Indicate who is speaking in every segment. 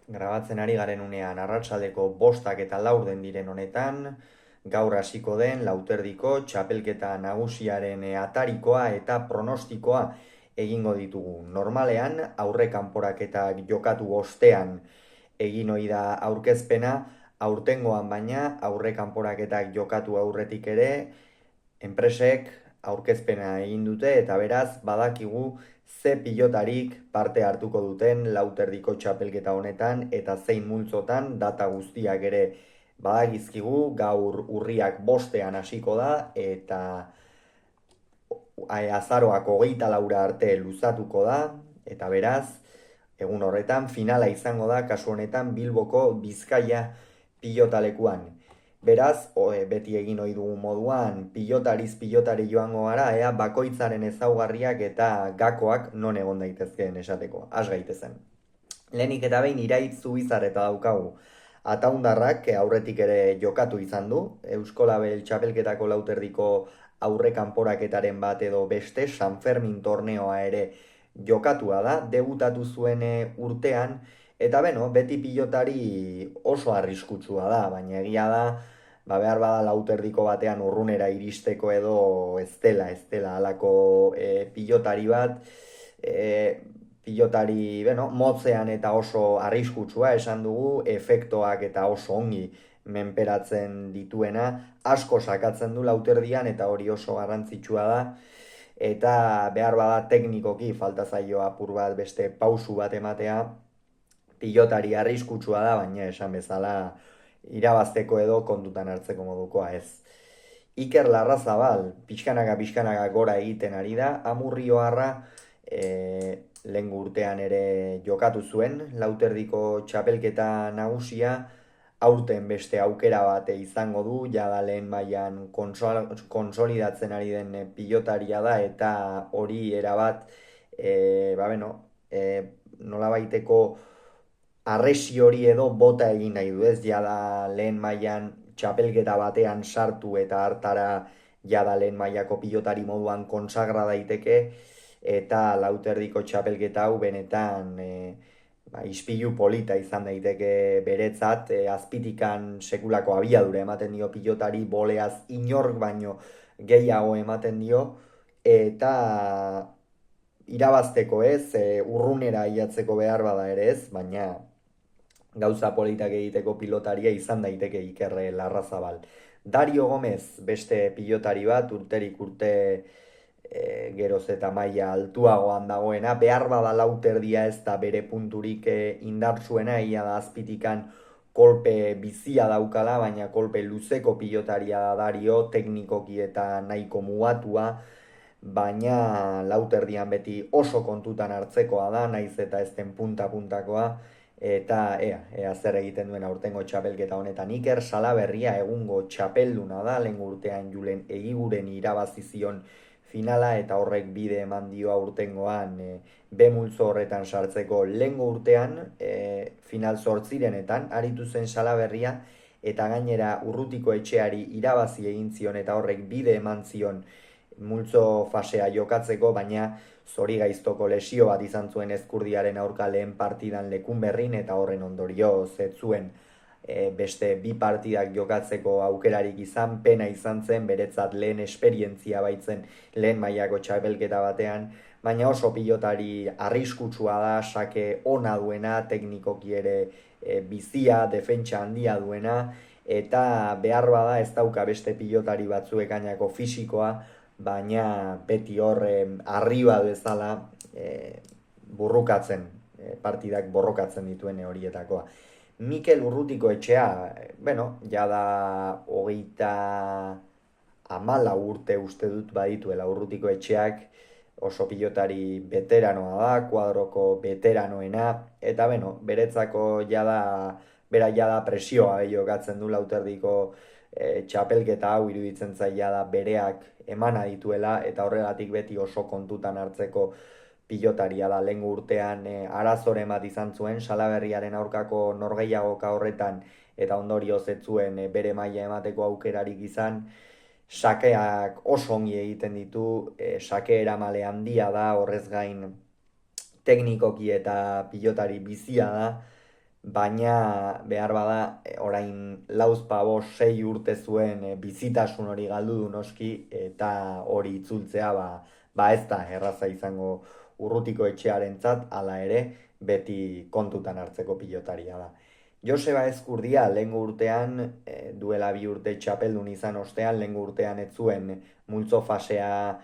Speaker 1: Grabatzen ari garen unean arratsaldeko 5:04 diren honetan, gaur hasiko den Lauterdiko txapelketa nagusiaren atarikoa eta pronostikoa egingo ditugu. Normalean, aurre kanporaketak jokatu ostean egin ohi da aurkezpena, aurtengoan baina aurre kanporaketak jokatu aurretik ere enpresek aurkezpena egin dute eta beraz badakigu ze pilotarik parte hartuko duten Lauterdiko txapelketa honetan eta zein multzotan data guztiak ere badakizkigu. Gaur urriak 5 hasiko da eta azaroak 24 arte luzatuko da eta beraz egun horretan finala izango da, kasu honetan Bilboko Bizkaia pilotalekuan. Beraz, beti egin ohi dugun moduan, pilotariz pilotari joango gara, bakoitzaren ezaugarriak eta gakoak non egon daitezkeen esateko, has gaitezen. Lehenik eta behin Iraitz Zubizarreta daukagu. Ataundarrak aurretik ere jokatu izan du, Eusko Label txapelketako Lauterdiko aurre kanporaketaren bat edo beste San Fermin torneoa ere jokatua da, debutatu zuen urtean, eta beno, beti pilotari oso arriskutsua da, baina egia da, behar bada Lauterdiko batean urrunera iristeko edo ez dela halako pilotari bat, pilotari, motzean eta oso arriskutsua esan dugu, efektoak eta oso ongi menperatzen dituena, asko sakatzen du Lauterdian eta hori oso garrantzitsua da, eta behar bada teknikoki falta zaio apur bat beste pausu bat ematea, pilotari arriskutsua da, baina esan bezala irabazteko edo kontutan hartzeko modukoa ez. Iker Larrazabal, pixkanaka gora egiten ari da, Amurrioarra lehen urtean ere jokatu zuen, Lauterdiko txapelketa nagusia, aurten beste aukera bate izango du, jada lehen mailan konsolidatzen ari den pilotaria da, eta hori erabat, nolabaiteko arresi hori edo bota egin nahi du, ez jada lehen mailan txapelketa batean sartu eta hartara jada lehen mailako pilotari moduan konsagra daiteke, eta Lauterdiko txapelketa hau benetan ispilu polita izan daiteke beretzat, azpitikan sekulako abiadura ematen dio pilotari, boleaz inork baino gehiago ematen dio, eta irabazteko ez, urrunera iatzeko behar bada ere ez, baina gauza politak egiteko pilotaria izan daiteke Iker Larrazabal. Dario Gomez, beste pilotari bat, urterik urte geroz eta maila altuagoan dagoena, behar bada Lauterdia ez da bere punturik indartsuena, ia da azpitikan kolpe bizia daukala, baina kolpe luzeko pilotaria da Dario, teknikoki eta nahiko mugatua, baina Lauterdian beti oso kontutan hartzekoa da, naiz eta ez den punta-puntakoa, eta ea zer egiten duen aurtengo txapelketa honetan. Iker Salaberria egungo txapelduna da, lehen urtean Julen Egiguren irabazizion finala, eta horrek bide eman dio aurtengoan B-multzo horretan sartzeko. Lehengo urtean, final 8etan, aritu zen Salaberria, eta gainera Urrutiko etxeari irabazi egin zion, eta horrek bide eman zion multzo fasea jokatzeko, baina zori gaiztoko lesio bat izan zuen Ezkurdiaren aurka lehen partidan Lekunberrin, eta horren ondorio zetzuen beste bi partidak jokatzeko aukerarik izan, pena izan zen, beretzat lehen esperientzia baitzen lehen mailako txapelketa batean, baina oso pilotari arriskutsua da, sake ona duena, teknikoki ere bizia, defentsa handia duena, eta behar bada ez dauka beste pilotari batzuek gainako fisikoa, baina beti hor arriba bezala partidak borrokatzen dituen horietakoa. Mikel Urrutiko etxea, jada 34 urte uste dut badituela Urrutiko etxeak, oso pilotari veteranoa da, kuadroko veteranoena, eta beretzako jada presioa jokatzen du Lauterdiko txapelketa hau, iruditzen zaila da bereak emana dituela, eta horregatik beti oso kontutan hartzeko pilotaria da. Lehen urtean arazoren bat izan zuen, Salaberriaren aurkako norgehiagoka horretan, eta ondorioz ez zuen bere maila emateko aukerarik izan. Sakeak oso ongi egiten ditu, sake eramale handia da, horrez gain teknikoki eta pilotari bizia da, baina behar bada orain lauzpabo 6 urte zuen bizitasun hori galdu du noski, eta hori itzultzea ba ez da erraza izango urrutiko etxearentzat, hala ere beti kontutan hartzeko pilotaria da. Joseba Ezkurdia lehengo urtean, duela 2 urte txapeldun izan ostean, lehengo urtean ez zuen multzo fasea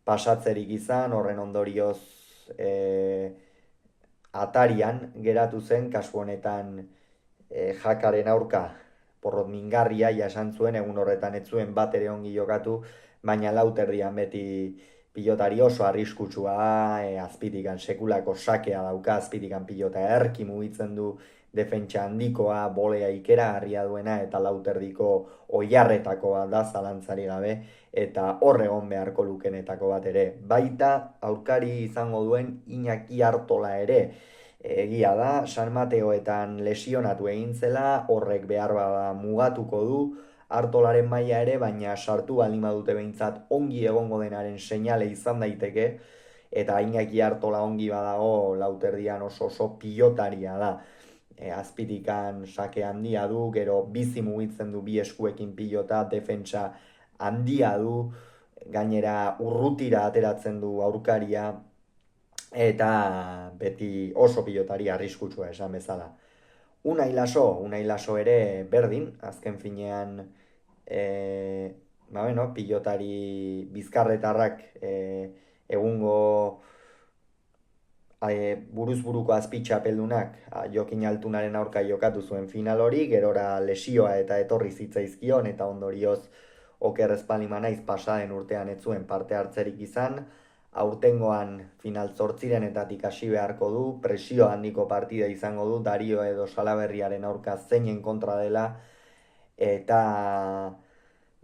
Speaker 1: pasatzerik izan, horren ondorioz atarian geratu zen, kasu honetan jakaren aurka porrot mingarria jasan zuen, egun horretan ez zuen bat ere ongi jokatu, baina lauterdian beti pilotari oso arriskutsua, azpitikan sekulako sakea dauka, azpitikan pilota erki mugitzen du, defentsa handikoa, bolea ikeragarria duena, eta lauterdiko oiarretako bat da zalantzari gabe, eta hor egon beharko lukenetako bat ere. Baita aurkari izango duen Iñaki Artola ere, egia da, San Mateoetan lesionatu egin zela, horrek behar bada mugatuko du, Artolaren maila ere, baina sartu baldin badute behintzat ongi egongo denaren seinale izan daiteke, eta Iñaki Artola ongi badago lauterdian oso pilotaria da. Azpitikan sake handia du, gero bizi mugitzen du bi eskuekin pilota, defentsa handia du, gainera urrutira ateratzen du aurkaria, eta beti oso pilotari arriskutsua esan bezala. Unai Laso ere berdin, azken finean pilotari bizkarretarrak egungo buruz-buruko azpitxapeldunak Jokin Altunaren aurka jokatu zuen final hori, gerora lesioa eta etorri zitzaizkion, eta ondorioz oker ez palima naiz pasaden urtean ez zuen parte hartzerik izan, aurtengoan final 8-renetatik hasi beharko du, presio handiko partida izango du, Dario edo Salaberriaren aurka zeinen kontra dela, eta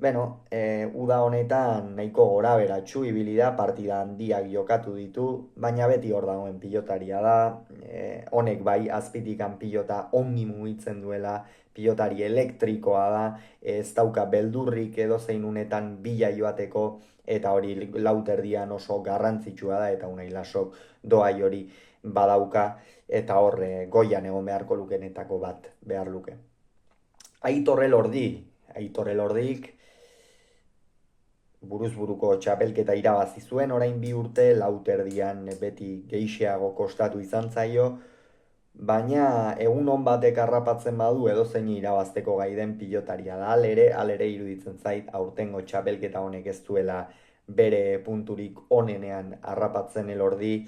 Speaker 1: uda honetan nahiko gora beratxu ibili da, partida handiak jokatu ditu, baina beti hor dagoen pilotaria da, honek bai azpitikan pilota ongi mugitzen duela, pilotari elektrikoa da, ez dauka beldurrik edozein unetan bila joateko, eta hori lauterdian oso garrantzitsua da, eta Unai Lasok doai hori badauka, eta horre goian egon beharko lukenetako bat behar luke. Aitor Elordik buruz-buruko txapelketa irabazi zuen, orain 2 urte, lauterdian beti geixeago kostatu izan zaio, baina egun on batek harrapatzen badu edozein irabazteko gai den pilotaria da, alere iruditzen zait aurtengo txapelketa honek ez duela bere punturik onenean harrapatzen Elordi,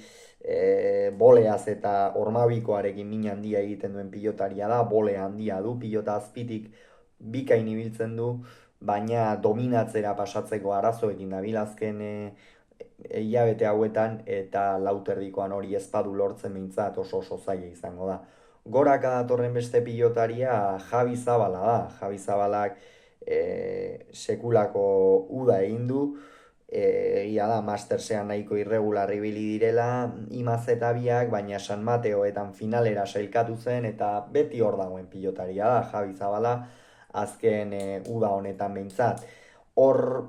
Speaker 1: boleaz eta ormabikoarekin min handia egiten duen pilotaria da, bole handia du, pilota azpitik bikain ibiltzen du, baina dominatzera pasatzeko arazoekin dabilazken hilabete hauetan, eta lauterdikoan hori ezpadu lortzen mintzat oso zaila izango da. Goraka datorren beste pilotaria Javi Zabala da. Javi Zabalak sekulako uda egin du, egia da Mastersean nahiko irregular ibili direla, Imaz eta biak, baina San Mateoetan finalera sailkatu zen, eta beti hor dagoen pilotaria da Javi Zabala, azken uda honetan behintzat. Hor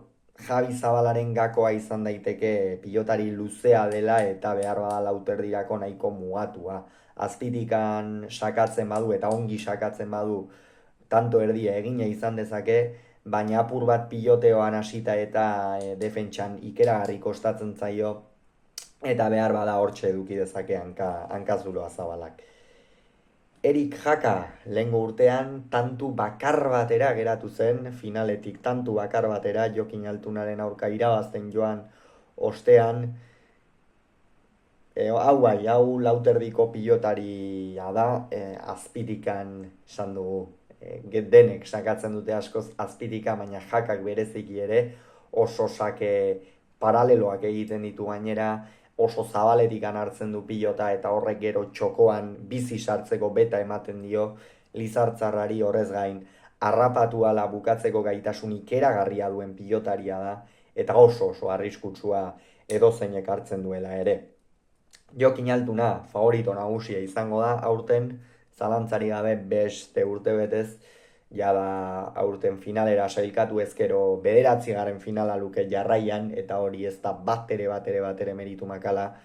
Speaker 1: Javi Zabalaren gakoa izan daiteke pilotari luzea dela eta behar bada lauterdirako nahiko mugatua. Azpitikan sakatzen badu eta ongi sakatzen badu tanto erdia egina izan dezake, baina apur bat piloteoan hasita eta defentsan ikeragarri kostatzen zaio, eta behar bada hortxe eduki dezake hankazuloa Zabalak. Erik Jaka lehengo urtean tantu bakar batera geratu zen, finaletik tantu bakar batera Jokin Altunaren aurka irabazten joan ostean, hau lauterdiko pilotaria da, azpitikan esan dugu, denek sakatzen dute askoz azpitika, baina Jakak bereziki ere oso sake paraleloak egiten ditu gainera, oso zabaletik hartzen du pilota, eta horrek gero txokoan bizi sartzeko beta ematen dio Lizartzarrari, horrez gain harrapatu ala bukatzeko gaitasun ikeragarria duen pilotaria da, eta oso arriskutsua edozeinek hartzen duela ere. Jokin Altuna favorito nagusia izango da aurten, zalantzari gabe beste urtebetez, jada aurten finalera sailkatu ezkero 9. finala luke jarraian, eta hori ez da batere meritu makala.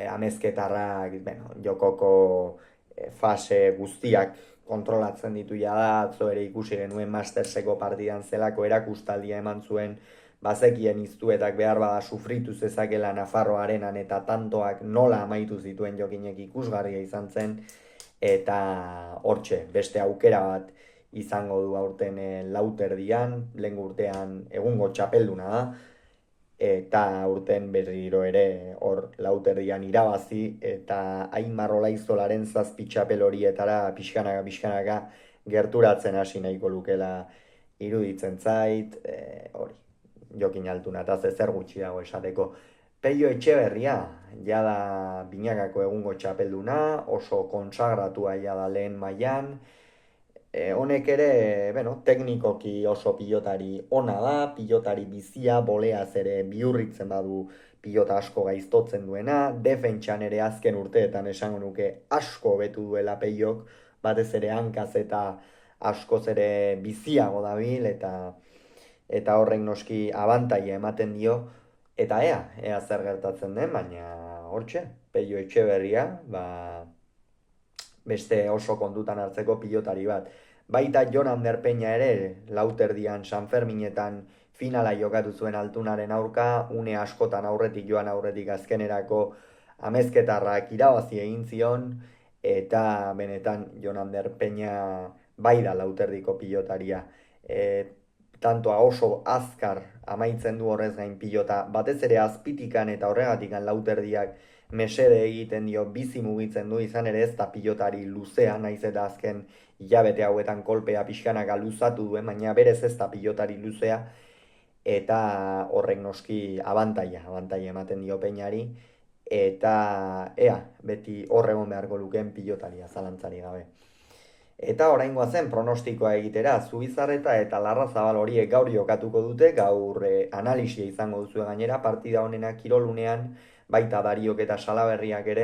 Speaker 1: Amezketarrak jokoko fase guztiak kontrolatzen ditu da, atzo ere ikusi genuen Masterseko partidan zelako erakustaldia eman zuen, bazekien iztuetak behar bada sufritu zezakela Nafarroarenan eta tantoak nola amaitu zituen Jokinek ikusgarria izan zen, eta hortxe, beste aukera bat izango du aurten lauterdian, lehen urtean egungo txapelduna da, eta aurten berriro ere hor lauterdian irabazi, eta Aimar Olaizolaren 7 txapel horietara pixkanaka gerturatzen hasi nahiko lukela iruditzen zait, hori, Jokin Altuna, eta zer gutxi dago esateko. Peio Etxeberria, jada binakako egungo txapelduna, oso konsagratua jada lehen mailan, honek ere, teknikoki oso pilotari ona da, pilotari bizia, boleaz ere bihurritzen badu pilota asko gaiztotzen duena, defentsan ere azken urteetan esango nuke asko betu duela Peiok, batez ere hankaz eta askoz ere biziago dabil, eta horrek noski abantaia ematen dio, eta ea zer gertatzen den, baina hortxe, Peio Etxeberria, beste oso kontutan hartzeko pilotari bat. Baita Jon Ander Peña ere, lauterdian San Ferminetan finala jokatu zuen Altunaren aurka, une askotan aurretik azkenerako amezketarrak irabazi egin zion, eta benetan Jon Ander Peña bai da lauterdiko pilotaria. Tantoa oso azkar amaitzen du horrez gain pilota, batez ere azpitikan eta horregatikan lauterdiak mesede egiten dio, bizi mugitzen du, izan ere ez da pilotari luzea, naiz eta azken hilabete hauetan kolpea pixkanaka luzatu duen, baina berez ez da pilotari luzea, eta horrek noski abantaia ematen dio Peñari, eta beti horregon beharko lukeen pilotaria, zalantzari gabe. Eta oraingoa zen pronostikoa egitera, Zubizarreta eta Larrazabal horiek gaur jokatuko dute, gaur analisia izango duzu gainera, partida honenak kirolunean, baita Dariok eta Salaberriak ere,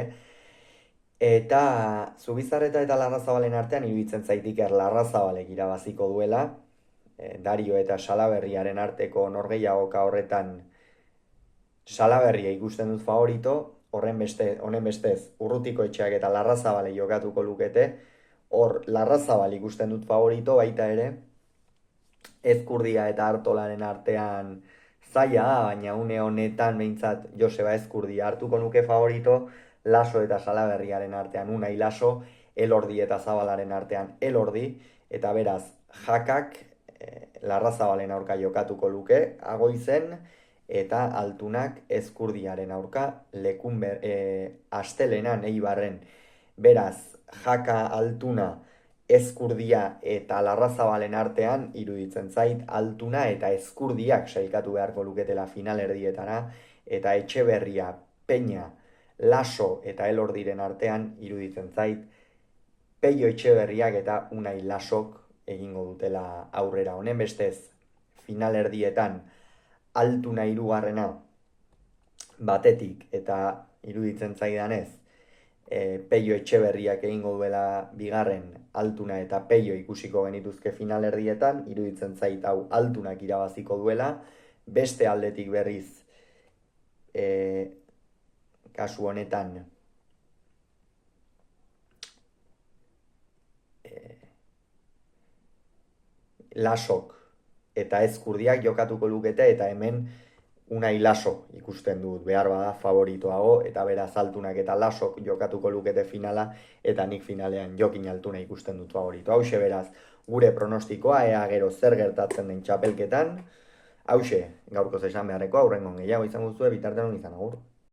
Speaker 1: eta Zubizarreta eta Larrazabalen artean iruditzen zaitik Larrazabalek irabaziko duela, Dario eta Salaberriaren arteko norgehiagoka horretan Salaberria ikusten dut favorito, honen bestez Urrutiko Etxeak eta Larrazabale jokatuko lukete, hor Larrazabal ikusten dut favorito, baita ere Ezkurdia eta Artolaren artean zaila da, baina une honetan behintzat Joseba Ezkurdia hartuko nuke favorito, Laso eta Salaberriaren artean Unai Laso, Elordi eta Zabalaren artean Elordi, eta beraz Jakak Larrazabalen aurka jokatuko luke, Agoizen, eta Altunak Ezkurdiaren aurka astelenan Eibarren. Beraz, Jaka, Altuna, Ezkurdia eta Larrazabalen artean iruditzen zait Altuna eta Ezkurdiak sailkatu beharko luketela finalerdietara, eta Etxeberria, Peña, Laso eta Elordiren artean iruditzen zait Peio Etxeberriak eta Unai Lasok egingo dutela aurrera. Honen bestez, finalerdietan Altuna 3. batetik eta iruditzen zaidanez Peio Etxeberriak egingo duela 2. Altuna eta Peio ikusiko genituzke finalerdietan, iruditzen zait hau Altunak irabaziko duela, beste aldetik berriz kasu honetan Lasok eta Ezkurdiak jokatuko lukete, eta hemen Unai Laso ikusten dut behar bada favoritoago, eta beraz Altunak eta Lasok jokatuko lukete finala, eta nik finalean Jokin Altuna ikusten dut favorito. Hauxe beraz gure pronostikoa, ea gero zer gertatzen den txapelketan, hauxe gaurkoz esan beharreko, aurrengon gehiago izango zuen, bitartean izan agur.